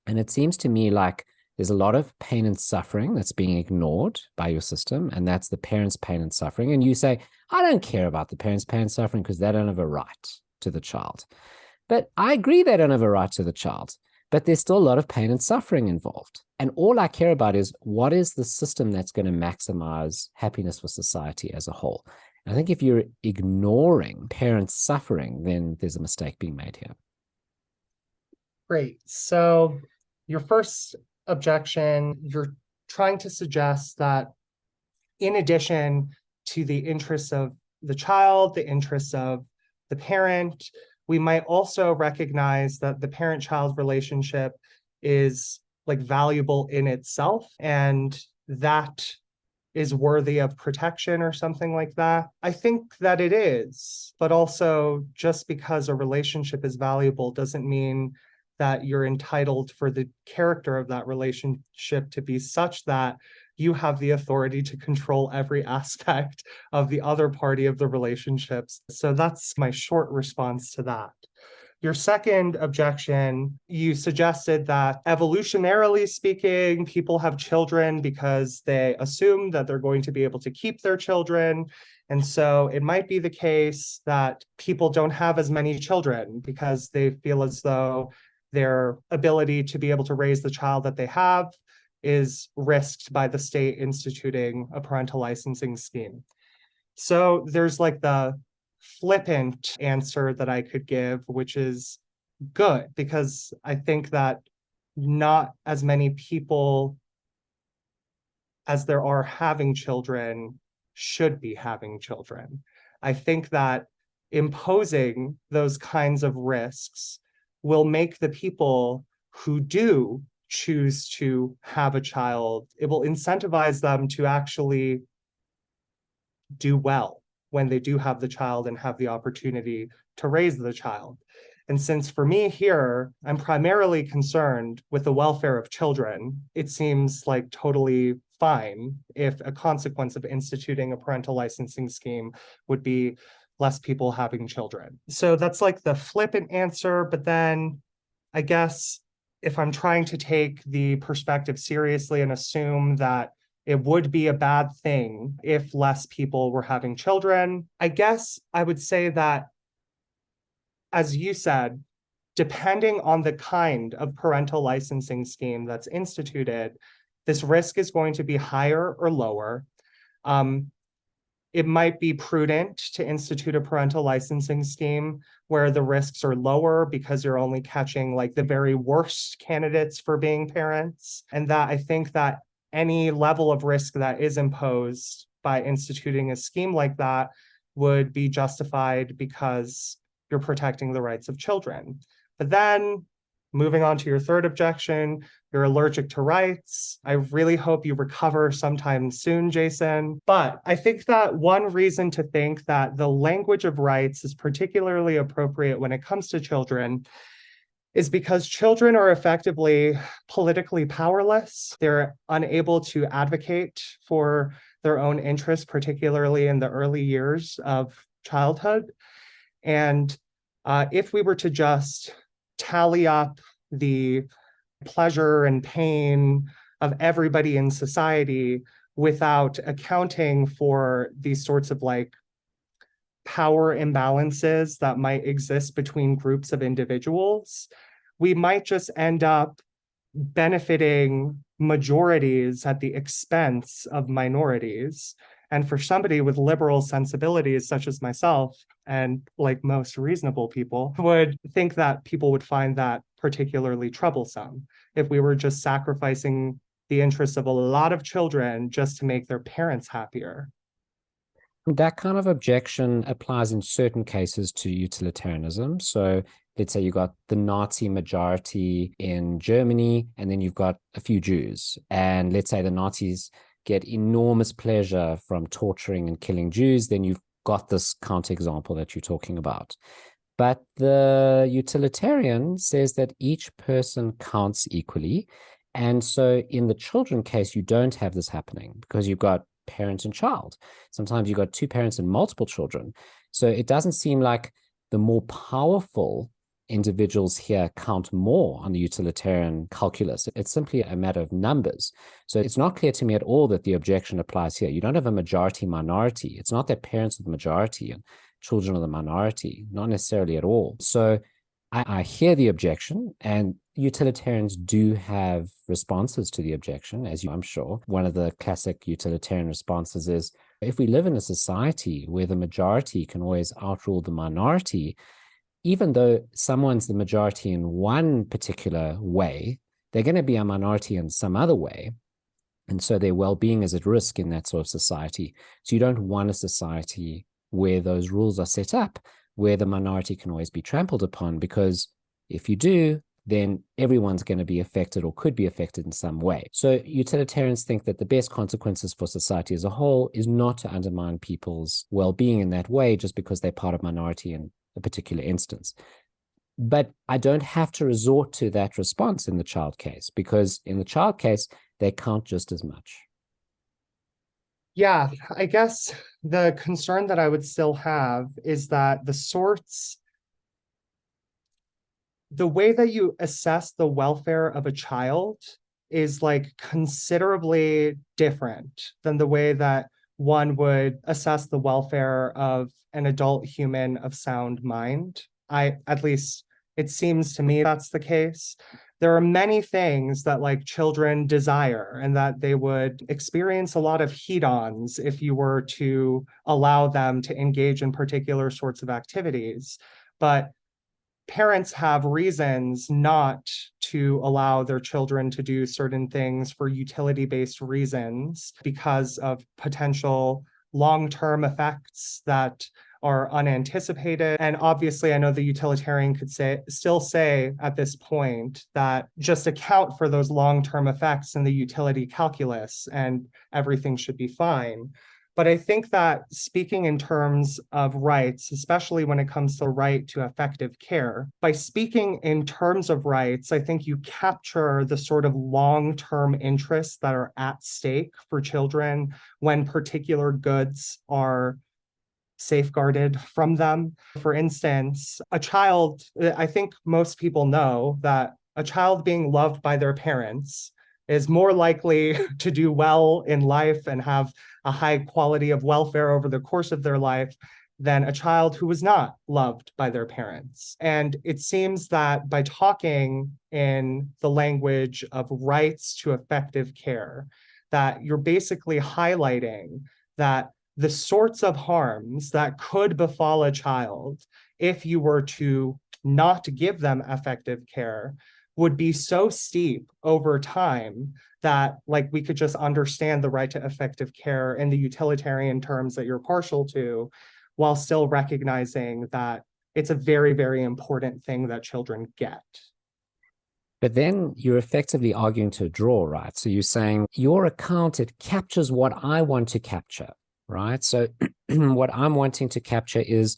And it seems to me like there's a lot of pain and suffering that's being ignored by your system, and that's the parents' pain and suffering. And you say, I don't care about the parents' pain and suffering because they don't have a right to the child. But I agree they don't have a right to the child, but there's still a lot of pain and suffering involved. And all I care about is what is the system that's going to maximize happiness for society as a whole. And I think if you're ignoring parents' suffering, then there's a mistake being made here. Great. So your first objection, you're trying to suggest that in addition to the interests of the child, the interests of the parent, we might also recognize that the parent-child relationship is like valuable in itself, and that is worthy of protection or something like that. I think that it is, but also just because a relationship is valuable doesn't mean that you're entitled for the character of that relationship to be such that you have the authority to control every aspect of the other party of the relationships. So that's my short response to that. Your second objection, you suggested that evolutionarily speaking, people have children because they assume that they're going to be able to keep their children. And so it might be the case that people don't have as many children because they feel as though their ability to be able to raise the child that they have is risked by the state instituting a parental licensing scheme. So there's like the flippant answer that I could give, which is good, because I think that not as many people as there are having children should be having children. I think that imposing those kinds of risks will make the people who do choose to have a child, it will incentivize them to actually do well when they do have the child and have the opportunity to raise the child. And since for me here, I'm primarily concerned with the welfare of children, it seems like totally fine if a consequence of instituting a parental licensing scheme would be less people having children. So that's like the flippant answer. But then I guess if I'm trying to take the perspective seriously and assume that it would be a bad thing if less people were having children, I guess I would say that, as you said, depending on the kind of parental licensing scheme that's instituted, this risk is going to be higher or lower. It might be prudent to institute a parental licensing scheme where the risks are lower because you're only catching like the very worst candidates for being parents. And that I think that any level of risk that is imposed by instituting a scheme like that would be justified because you're protecting the rights of children. But then moving on to your third objection, you're allergic to rights. I really hope you recover sometime soon, Jason. But I think that one reason to think that the language of rights is particularly appropriate when it comes to children is because children are effectively politically powerless. They're unable to advocate for their own interests, particularly in the early years of childhood. And if we were to just tally up the pleasure and pain of everybody in society without accounting for these sorts of like power imbalances that might exist between groups of individuals, we might just end up benefiting majorities at the expense of minorities. And for somebody with liberal sensibilities, such as myself, and like most reasonable people, would think that people would find that particularly troublesome if we were just sacrificing the interests of a lot of children just to make their parents happier. That kind of objection applies in certain cases to utilitarianism. So let's say you got the Nazi majority in Germany, and then you've got a few Jews. And let's say the Nazis get enormous pleasure from torturing and killing Jews, then you've got this counterexample that you're talking about. But the utilitarian says that each person counts equally. And so in the children case, you don't have this happening because you've got parent and child. Sometimes you've got two parents and multiple children. So it doesn't seem like the more powerful individuals here count more on the utilitarian calculus. It's simply a matter of numbers. So it's not clear to me at all that the objection applies here. You don't have a majority minority. It's not that parents are the majority and children are the minority, not necessarily at all. So I hear the objection, and utilitarians do have responses to the objection, as I'm sure. One of the classic utilitarian responses is, if we live in a society where the majority can always outrule the minority, even though someone's the majority in one particular way, they're going to be a minority in some other way. And so their well-being is at risk in that sort of society. So you don't want a society where those rules are set up, where the minority can always be trampled upon, because if you do, then everyone's going to be affected or could be affected in some way. So utilitarians think that the best consequences for society as a whole is not to undermine people's well-being in that way just because they're part of minority in a particular instance. But I don't have to resort to that response in the child case, because in the child case, they count just as much. Yeah, I guess the concern that I would still have is that the way that you assess the welfare of a child is like considerably different than the way that one would assess the welfare of an adult human of sound mind. At least it seems to me that's the case. There are many things that like children desire and that they would experience a lot of heat-ons if you were to allow them to engage in particular sorts of activities. But parents have reasons not to allow their children to do certain things for utility-based reasons because of potential long-term effects that are unanticipated. And obviously, I know the utilitarian could still say at this point that just account for those long-term effects in the utility calculus and everything should be fine. But I think that speaking in terms of rights, especially when it comes to right to effective care, by speaking in terms of rights, I think you capture the sort of long-term interests that are at stake for children when particular goods are safeguarded from them. For instance, a child, I think most people know that a child being loved by their parents is more likely to do well in life and have a high quality of welfare over the course of their life than a child who was not loved by their parents. And it seems that by talking in the language of rights to effective care, that you're basically highlighting that the sorts of harms that could befall a child if you were to not give them effective care would be so steep over time that like we could just understand the right to effective care in the utilitarian terms that you're partial to, while still recognizing that it's a very, very important thing that children get. But then you're effectively arguing to a draw, right? So you're saying your account, it captures what I want to capture, right? So what I'm wanting to capture is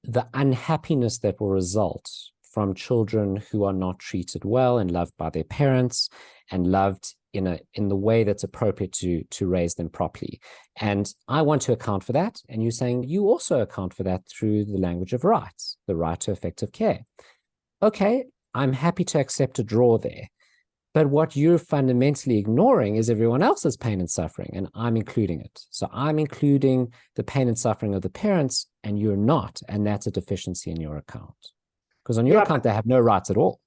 the unhappiness that will result from children who are not treated well and loved by their parents and loved in the way that's appropriate to raise them properly. And I want to account for that. And you're saying you also account for that through the language of rights, the right to effective care. Okay, I'm happy to accept a draw there. But what you're fundamentally ignoring is everyone else's pain and suffering, and I'm including it. So I'm including the pain and suffering of the parents, and you're not, and that's a deficiency in your account. Because on your account, they have no rights at all.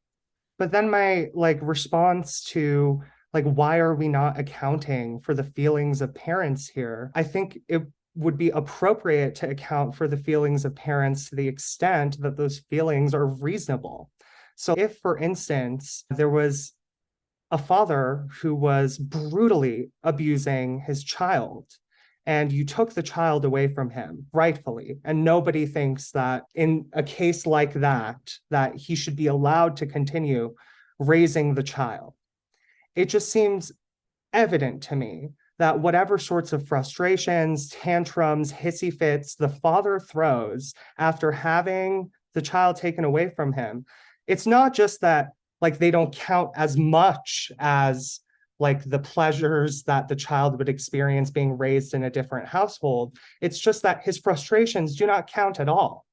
But then my response to why are we not accounting for the feelings of parents here? I think it would be appropriate to account for the feelings of parents to the extent that those feelings are reasonable. So if, for instance, there was a father who was brutally abusing his child, and you took the child away from him, rightfully, and nobody thinks that in a case like that he should be allowed to continue raising the child. It just seems evident to me that whatever sorts of frustrations, tantrums, hissy fits the father throws after having the child taken away from him, it's not just that they don't count as much as the pleasures that the child would experience being raised in a different household. It's just that his frustrations do not count at all.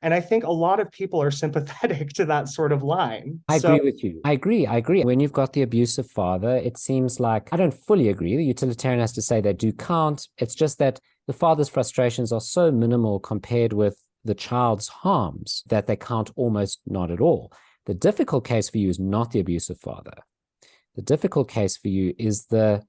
And I think a lot of people are sympathetic to that sort of line. I agree with you. I agree. When you've got the abusive father, it seems like, I don't fully agree. The utilitarian has to say they do count. It's just that the father's frustrations are so minimal compared with the child's harms that they count almost not at all. The difficult case for you is not the abusive father. The difficult case for you is the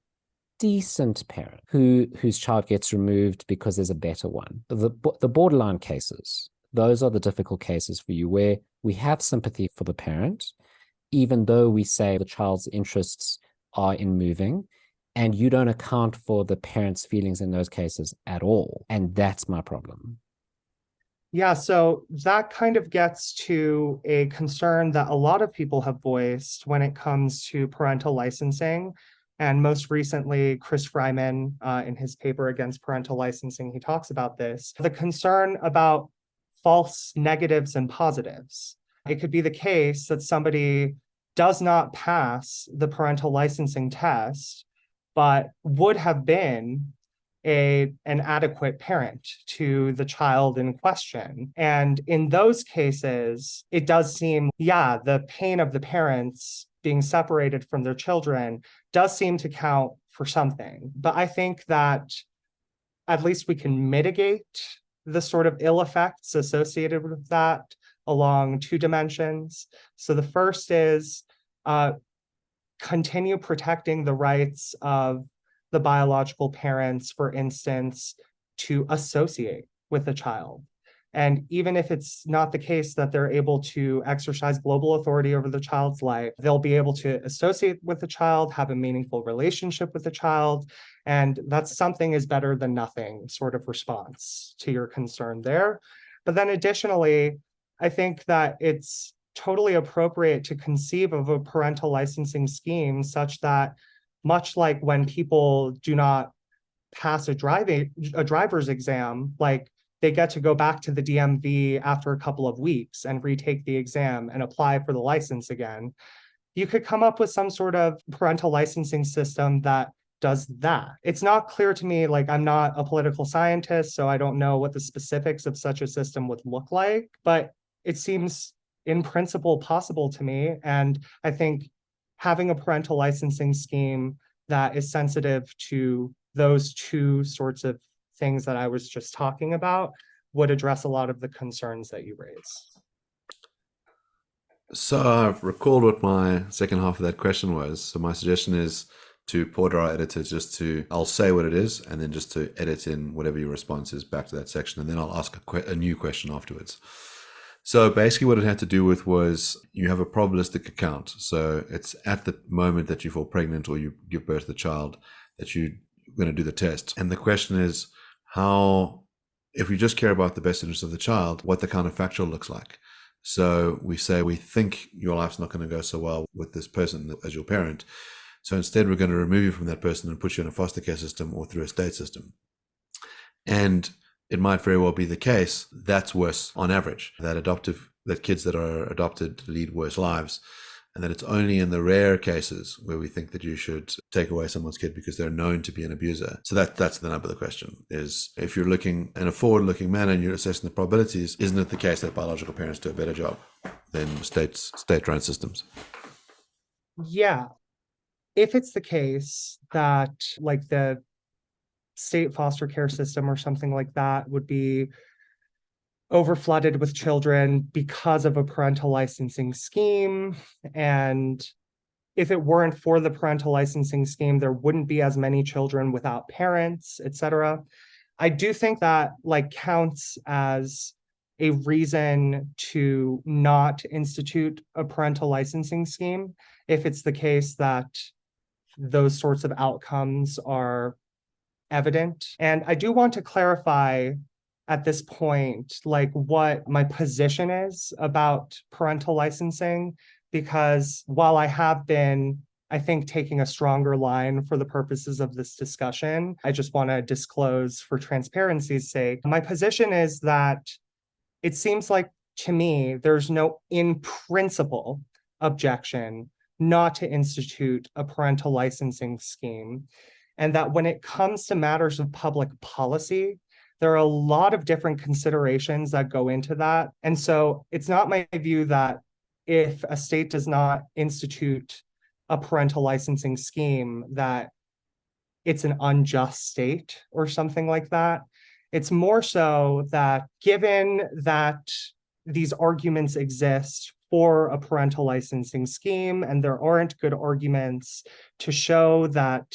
decent parent whose child gets removed because there's a better one. The borderline cases, those are the difficult cases for you, where we have sympathy for the parent, even though we say the child's interests are in moving, and you don't account for the parent's feelings in those cases at all. And that's my problem. Yeah, so that kind of gets to a concern that a lot of people have voiced when it comes to parental licensing. And most recently, Chris Fryman, in his paper against parental licensing, he talks about this. The concern about false negatives and positives. It could be the case that somebody does not pass the parental licensing test, but would have been an adequate parent to the child in question. And in those cases, it does seem, yeah, the pain of the parents being separated from their children does seem to count for something. But I think that at least we can mitigate the sort of ill effects associated with that along two dimensions. So the first is continue protecting the rights of the biological parents, for instance, to associate with a child. And even if it's not the case that they're able to exercise global authority over the child's life, they'll be able to associate with the child, have a meaningful relationship with the child. And that's something is better than nothing sort of response to your concern there. But then additionally, I think that it's totally appropriate to conceive of a parental licensing scheme such that, much like when people do not pass a driver's exam, like they get to go back to the DMV after a couple of weeks and retake the exam and apply for the license again. You could come up with some sort of parental licensing system that does that. It's not clear to me, like I'm not a political scientist, so I don't know what the specifics of such a system would look like, but it seems in principle possible to me. And I think having a parental licensing scheme that is sensitive to those two sorts of things that I was just talking about would address a lot of the concerns that you raise. So I've recalled what my second half of that question was. So my suggestion is to Porter, our editor, I'll say what it is, and then just to edit in whatever your response is back to that section, and then I'll ask a new question afterwards. So basically what it had to do with was you have a probabilistic account. So it's at the moment that you fall pregnant or you give birth to the child that you're going to do the test. And the question is how, if we just care about the best interest of the child, what the counterfactual looks like. So we say we think your life's not going to go so well with this person as your parent. So instead we're going to remove you from that person and put you in a foster care system or through a state system. And it might very well be the case that's worse on average, that kids that are adopted lead worse lives, and that it's only in the rare cases where we think that you should take away someone's kid because they're known to be an abuser. So that's the nub of the question, is if you're looking in a forward-looking manner and you're assessing the probabilities, isn't it the case that biological parents do a better job than state-run systems? Yeah. If it's the case that like the state foster care system or something like that would be overflooded with children because of a parental licensing scheme, and if it weren't for the parental licensing scheme, there wouldn't be as many children without parents, etc. I do think that like counts as a reason to not institute a parental licensing scheme if it's the case that those sorts of outcomes are evident. And I do want to clarify at this point, like what my position is about parental licensing, because while I have been, I think, taking a stronger line for the purposes of this discussion, I just want to disclose for transparency's sake, my position is that it seems like to me, there's no in principle objection not to institute a parental licensing scheme. And that when it comes to matters of public policy, there are a lot of different considerations that go into that. And so it's not my view that if a state does not institute a parental licensing scheme, that it's an unjust state or something like that. It's more so that given that these arguments exist for a parental licensing scheme, and there aren't good arguments to show that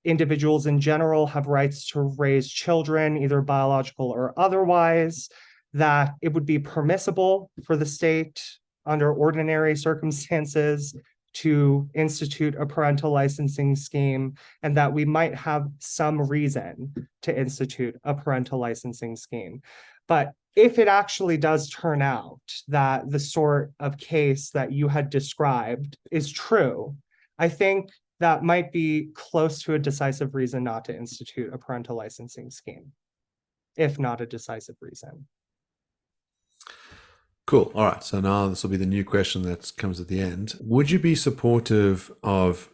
individuals in general have rights to raise children, either biological or otherwise, that it would be permissible for the state under ordinary circumstances to institute a parental licensing scheme, and that we might have some reason to institute a parental licensing scheme. But if it actually does turn out that the sort of case that you had described is true, I think that might be close to a decisive reason not to institute a parental licensing scheme, if not a decisive reason. Cool. All right. So now this will be the new question that comes at the end. Would you be supportive of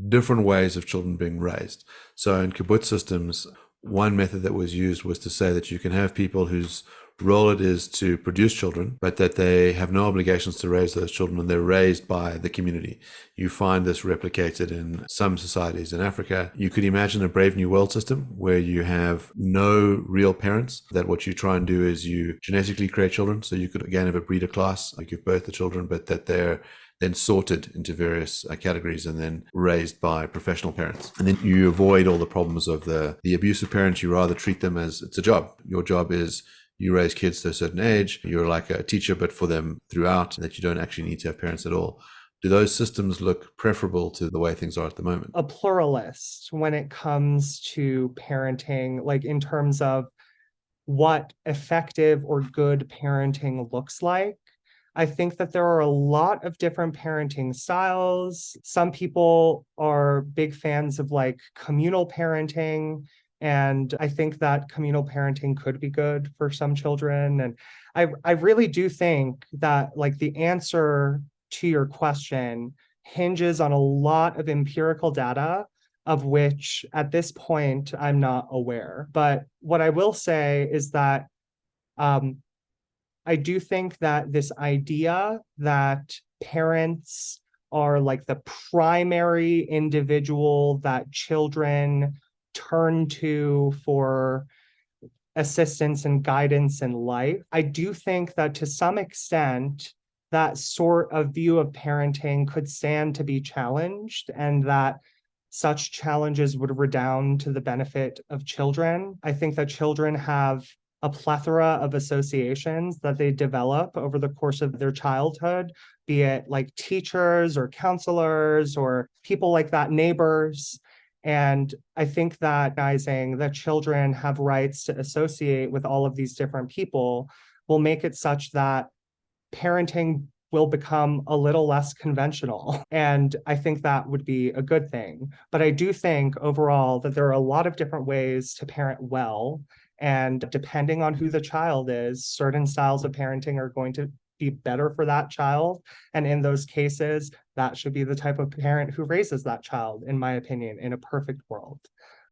different ways of children being raised? So in kibbutz systems, one method that was used was to say that you can have people whose role it is to produce children, but that they have no obligations to raise those children and they're raised by the community. You find this replicated in some societies in Africa. You could imagine a Brave New World system where you have no real parents, that what you try and do is you genetically create children. So you could again have a breeder class, like give birth to children, but that they're then sorted into various categories and then raised by professional parents. And then you avoid all the problems of the abusive parents. You rather treat them as it's a job. Your job is you raise kids to a certain age. You're like a teacher, but for them throughout, that you don't actually need to have parents at all. Do those systems look preferable to the way things are at the moment? A pluralist when it comes to parenting, like in terms of what effective or good parenting looks like. I think that there are a lot of different parenting styles. Some people are big fans of like communal parenting. And I think that communal parenting could be good for some children. And I really do think that like the answer to your question hinges on a lot of empirical data of which at this point I'm not aware. But what I will say is that I do think that this idea that parents are like the primary individual that children turn to for assistance and guidance in life, I do think that to some extent, that sort of view of parenting could stand to be challenged, and that such challenges would redound to the benefit of children. I think that children have a plethora of associations that they develop over the course of their childhood, be it like teachers or counselors or people like that, neighbors. And I think that recognizing that children have rights to associate with all of these different people will make it such that parenting will become a little less conventional. And I think that would be a good thing. But I do think overall that there are a lot of different ways to parent well. And depending on who the child is, certain styles of parenting are going to be better for that child. And in those cases, that should be the type of parent who raises that child, in my opinion, in a perfect world.